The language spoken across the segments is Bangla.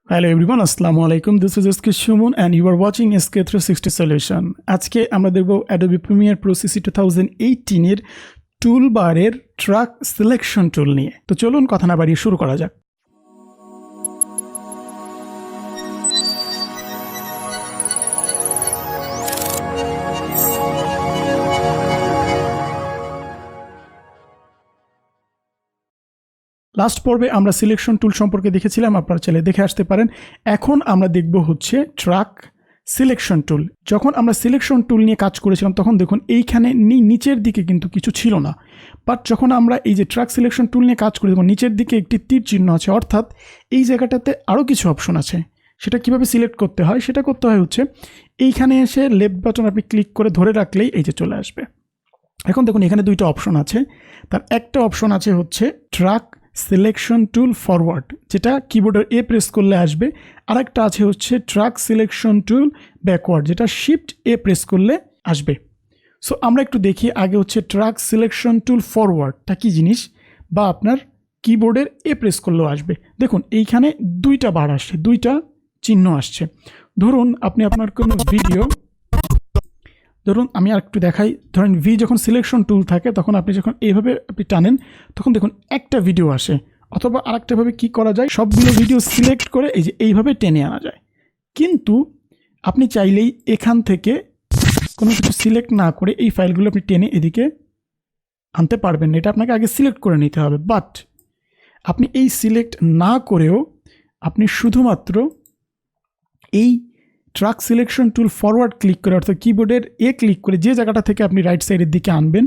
Hello everyone, Assalamu alaikum. This is Sumon and you are watching SK360 Solution. আজকে আমরা দেখব Adobe Premiere Pro CC 2018 এর টুলবারের ট্র্যাক সিলেকশন টুল নিয়ে। তো চলুন কথা না বাড়িয়ে শুরু করা যাক। লাস্ট পর্বে আমরা সিলেকশন টুল সম্পর্কে দেখেছিলাম, আপনারা চাইলে দেখে আসতে পারেন। এখন আমরা দেখব হচ্ছে ট্র্যাক সিলেকশন টুল। যখন আমরা সিলেকশন টুল নিয়ে কাজ করেছিলাম তখন দেখুন এইখানে নিচের দিকে কিন্তু কিছু ছিল না, বাট যখন আমরা এই যে ট্র্যাক সিলেকশন টুল নিয়ে কাজ করি দেখুন নিচের দিকে একটি তীর চিহ্ন আছে, অর্থাৎ এই জায়গাটাতে আরও কিছু অপশন আছে। সেটা কিভাবে সিলেক্ট করতে হয় সেটা করতে হয় হচ্ছে এইখানে এসে লেফট বাটন আপনি ক্লিক করে ধরে রাখলেই এই যে চলে আসবে। এখন দেখুন এখানে দুইটা অপশন আছে, তার একটা অপশন আছে হচ্ছে ট্র্যাক সিলেকশন টুল ফরওয়ার্ড, যেটা কিবোর্ডের এ প্রেস করলে আসবে। আর একটা আছে হচ্ছে ট্র্যাক সিলেকশন টুল ব্যাকওয়ার্ড, যেটা শিফট এ প্রেস করলে আসবে। সো আমরা একটু দেখি আগে হচ্ছে ট্র্যাক সিলেকশন টুল ফরওয়ার্ডটা কী জিনিস, বা আপনার কিবোর্ডের এ প্রেস করলেও আসবে। দেখুন এইখানে দুইটা বার আসছে, দুইটা চিহ্ন আসছে। ধরুন আপনি আপনার কোনো ভিডিও, ধরুন আমি আর একটু দেখাই, ধরেন যখন সিলেকশন টুল থাকে তখন আপনি যখন এইভাবে আপনি টানেন তখন দেখুন একটা ভিডিও আসে, অথবা আরেকটাভাবে কি করা যায়, সবগুলো ভিডিও সিলেক্ট করে এই যে এইভাবে টেনে আনা যায়। কিন্তু আপনি চাইলেই এখান থেকে কোনো কিছু সিলেক্ট না করে এই ফাইলগুলো আপনি টেনে এদিকে আনতে পারবেন না, এটা আপনাকে আগে সিলেক্ট করে নিতে হবে। বাট আপনি এই সিলেক্ট না করেও আপনি শুধুমাত্র এই track selection tool forward click করে, অর্থাৎ কিবোর্ডের এ ক্লিক করে যে জায়গাটা থেকে আপনি রাইট সাইডের দিকে আনবেন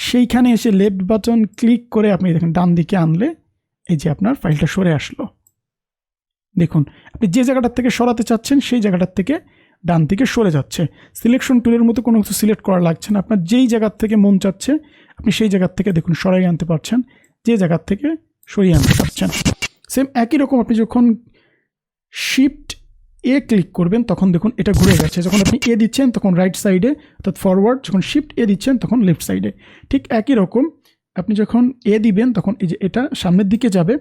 সেইখানে এসে লেফট বাটন ক্লিক করে আপনি দেখেন ডান দিকে আনলে এই যে আপনার ফাইলটা সরে আসলো। দেখুন আপনি যে জায়গাটার থেকে সরাতে চাচ্ছেন সেই জায়গাটার থেকে ডান দিকে সরে যাচ্ছে। সিলেকশন টুলের মতো কোনো কিছু সিলেক্ট করা লাগছে না, আপনার যেই জায়গার থেকে মন চাচ্ছে আপনি সেই জায়গার থেকে দেখুন সরাই আনতে পারছেন, যে জায়গার থেকে সরিয়ে আনতে পারছেন। সেম একই রকম আপনি যখন শিফট এ ক্লিক করবেন তখন দেখুন এটা ঘুরে গেছে। যখন আপনি এ দিচ্ছেন তখন রাইট সাইডে অর্থাৎ ফরওয়ার্ড, যখন শিফট এ দিচ্ছেন তখন লেফট সাইডে। ঠিক একই রকম আপনি যখন এ দিবেন তখন এই যে এটা সামনের দিকে যাবে,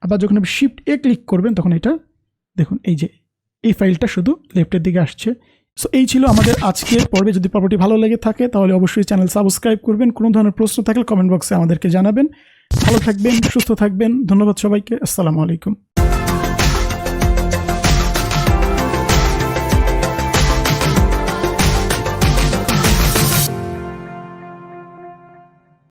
আবার যখন আপনি শিফট এ ক্লিক করবেন তখন এটা দেখুন এই যে এই ফাইলটা শুধু লেফটের দিকে আসছে। সো এই ছিল আমাদের আজকের পর্বে। যদি পর্বটি ভালো লেগে থাকে তাহলে অবশ্যই চ্যানেল সাবস্ক্রাইব করবেন। কোনো ধরনের প্রশ্ন থাকলে কমেন্ট বক্সে আমাদেরকে জানাবেন। ভালো থাকবেন, সুস্থ থাকবেন। ধন্যবাদ সবাইকে। আসসালামু আলাইকুম।